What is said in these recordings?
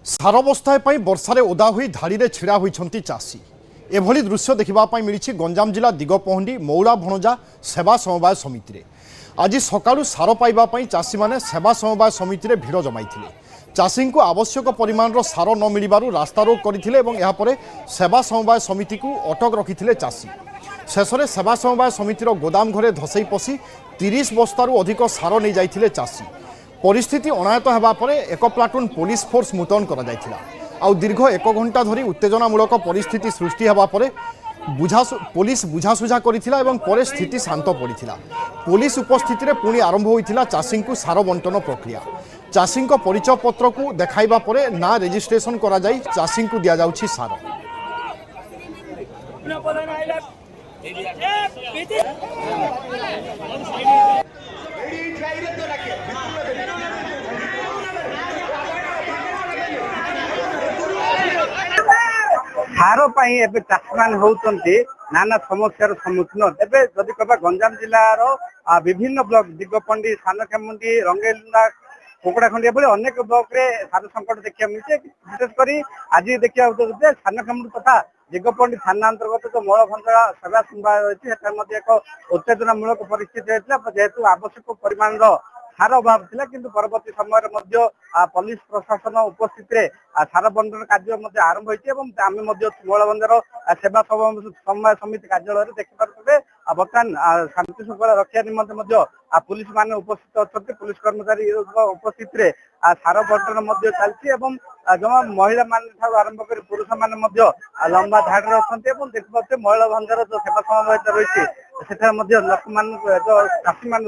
ସାର ବସ୍ତାଏ ପାଇଁ ବର୍ଷାରେ ଓଦା ହୋଇ ଧାଡ଼ିରେ ଛିଡ଼ା ହୋଇଛନ୍ତି ଚାଷୀ। ଏଭଳି ଦୃଶ୍ୟ ଦେଖିବା ପାଇଁ ମିଳିଛି ଗଞ୍ଜାମ ଜିଲ୍ଲା ଦିଗପହଣ୍ଡି ମଉଳା ଭଣଜା ସେବା ସମବାୟ ସମିତିରେ। ଆଜି ସକାଳୁ ସାର ପାଇବା ପାଇଁ ଚାଷୀମାନେ ସେବା ସମବାୟ ସମିତିରେ ଭିଡ଼ ଜମାଇଥିଲେ। ଚାଷୀଙ୍କୁ ଆବଶ୍ୟକ ପରିମାଣର ସାର ନ ମିଳିବାରୁ ରାସ୍ତାରୋକ କରିଥିଲେ ଏବଂ ଏହାପରେ ସେବା ସମବାୟ ସମିତିକୁ ଅଟକ ରଖିଥିଲେ ଚାଷୀ। ଶେଷରେ ସେବା ସମବାୟ ସମିତିର ଗୋଦାମ ଘରେ ଧସେଇ ପଶି 30 ବସ୍ତାରୁ ଅଧିକ ସାର ନେଇ ଯାଇଥିଲେ ଚାଷୀ। परिस्थिति अनायत होगा पर एक प्लाटून पुलिस फोर्स मुतयन करा दीर्घ 1 घंटा धरी उत्तेजनामूलक परिस्थिति सृष्टि होगा पर पुलिस बुझासुझा कर स्थिति शांत पड़ा। पुलिस उपस्थिति में पुणी आरंभ होता चाषी को सार बंटन प्रक्रिया। चाषी परिचय पत्र को देखाइबा परे ना रेजिस्ट्रेशन करा जाई चाषी को दिया जाउछि सार। सार चाषी मान होती नाना समस्यार सम्मुखीन एवं जदि कह गंजाम जिलार विभिन्न ब्लॉक दिगपंडी सानखेमुंडी रंगेलुंडा कुकड़ाखंडी एभली अनेक ब्लॉक रे सार संकट देखा मिले। विशेषकर आज देखा सानखेमुंडी तथा दिगपंडी थाना अंतर्गत जो मौलभंजा सेवा संभाग रही है एक उत्तेजनामूलक परिस्थिति होता जेहेतु आवश्यक परिमाण सार अभाव था कि परवर्ती समय पुलिस प्रशासन उपस्थित सार बंटन कार्य आरंभ होती मौलभंजार सेवा समवाय समिति कार्यालय देखिपे बर्तमान शांति श्रृंखला रक्षा निमंते पुलिस मान उपस्थित अच्छा पुलिस कर्मचारी उपस्थित सार बंटन चलती जमा महिला मान आरंभ कर पुरुष मान लंबा धाड़ी अच्छा देखिए मौलभंजार जो सेवा समवाय रही लोक मान जो चाषी मान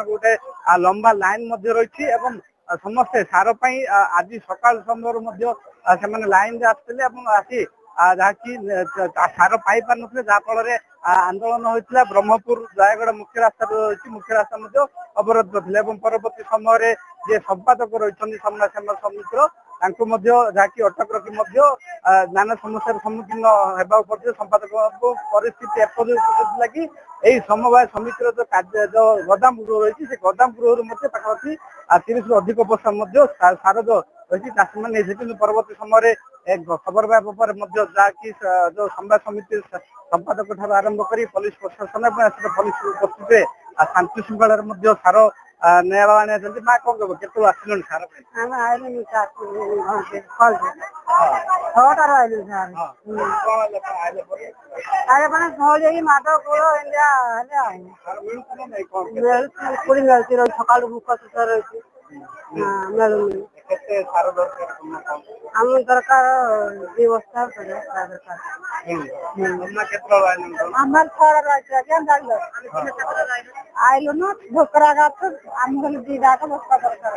गोटे लंबा लाइन रही समस्ते सार आज सकाल समय लाइन आसते आसी जहाँकि सार पाई पार ना जहाँफल आंदोलन होता ब्रह्मपुर जयगढ़ मुख्य रास्ता अवरोध थे परवर्ती समय जे संपादक रही समन्वय समितिर जहाँकि अटक रखी नाना समस्या सम्मुखीन होगा पड़े संपादक परिस्थिति एपर्यंत कि यही समवाय समितिर जो कार्य जो गोदाम गृह रही है गोदाम गृह पाखापाखि 30 रु अधिक बस्ता सार जो रही चाषी मैंने कि परवर्ती समय खबर पाइबा पर जहाँकि जो समवाय समिति संपादक ठार आरंभ कर पुलिस प्रशासन पुलिस उपस्थित शांति श्रृंखला सार नया माँ कौन कह के आसल सार सका भूख सुख रही आम दरकार 2 बस्ता दरकार आइल ना भोकरा गाछ आम गल 2 बस्ता दरकार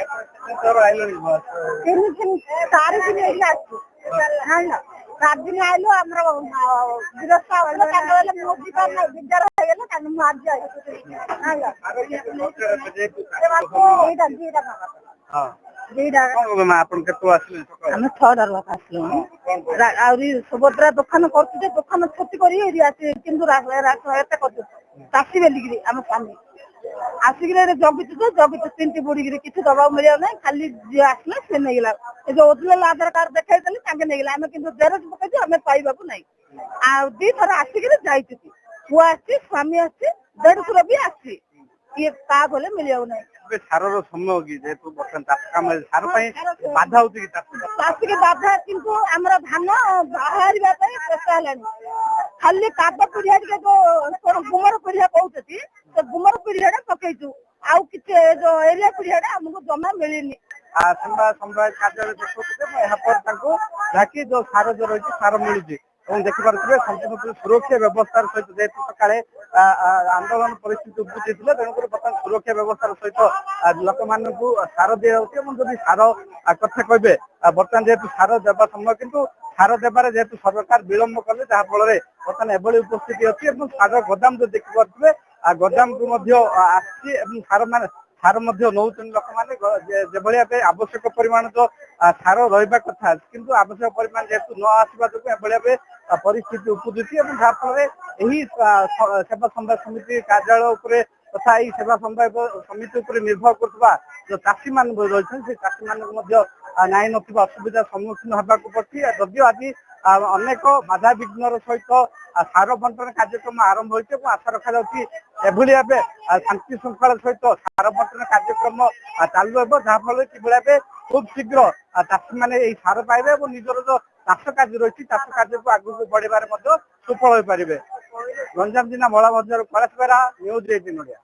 3 दिन 4 दिन रात दिन आइलो विरस्ता मोदी का विचार सुभद्रा दुकान कर दुकान क्षति चाषी बेलिकी आम स्वामी आसिक जगित तो 3 बुड़ी किसी दबा मिले ना खाली जी आसला से नहीं जो ओरिजिनल आधार कार्ड देखा नहीं आम कि जेरक्स पकड़ आम पाइबा ना 2 थर आसिक पुआ आसी स्वामी आसी देढ़ भी आसी ये बोले मिले ना सार समय कि जेहेतु सार बाधा होती चाषी के बाधा किंतु आमर धान बाहर चेष्टा है खाली काद पीढ़िया जो गुमर पीढ़िया कहते गुमर पीढ़िया पकईचु आउ कि जो एरिया पीढ़िया आमको जमा मिलनी समवाय कार्यालय देखते जहाँकि जो सार जो रही सार मिलूँ देखिपे संपूर्ण सुरक्षा व्यवस्था सहित जेहेतु सका आंदोलन परिस्थिति उपजी थे तेणुकर बर्तमान सुरक्षा व्यवस्था सहित लोक मान सार दि जाऊँगी सार कथा कहे बर्तमान जेहेतु सार देवा समय किंतु सार देवार जेहेतु सरकार विलंब कले जहाँफल बर्तमान एभली उपस्थिति अच्छी सार गोदाम जो देखिपे गोदाम को आर सार नौ लोक मैंने आवश्यक परिमाण जो सार रहा कथा किंतु आवश्यक परिमाण जेहेतु न आसवा जो परिस्थिति उपजुची जहाँफल सेवा समवाय समिति कार्यालय तथा यही सेवा समवाय समिति निर्भर कर जो चाषी मान रही चाषी मान ନାହିଁ ନଥିବା ଅସୁବିଧାର ସମ୍ମୁଖୀନ ହେବାକୁ ପଡୁଛି। ଯଦିଓ ଆଜି ଅନେକ ବାଧାବିଘ୍ନର ସହିତ ସାର ବଣ୍ଟନ କାର୍ଯ୍ୟକ୍ରମ ଆରମ୍ଭ ହୋଇଛି ଏବଂ ଆଶା ରଖାଯାଉଛି ଏଭଳି ଭାବେ ଶାନ୍ତି ଶୃଙ୍ଖଳା ସହିତ ସାର ବଣ୍ଟନ କାର୍ଯ୍ୟକ୍ରମ ଚାଲୁ ହେବ, ଯାହାଫଳରେ କିଭଳି ଭାବେ ଖୁବ୍ ଶୀଘ୍ର ଚାଷୀମାନେ ଏହି ସାର ପାଇବେ ଏବଂ ନିଜର ଯୋଉ ଚାଷ କାର୍ଯ୍ୟ ରହିଛି ଚାଷ କାର୍ଯ୍ୟକୁ ଆଗକୁ ବଢିବାରେ ମଧ୍ୟ ସୁଫଳ ହୋଇପାରିବେ। ଗଞ୍ଜାମ ଜିଲ୍ଲା ମଳା ବଜାରରୁ କୈଳାସ ବେହେରା, ନ୍ୟୁଜ୍ 18 ଓଡ଼ିଆ।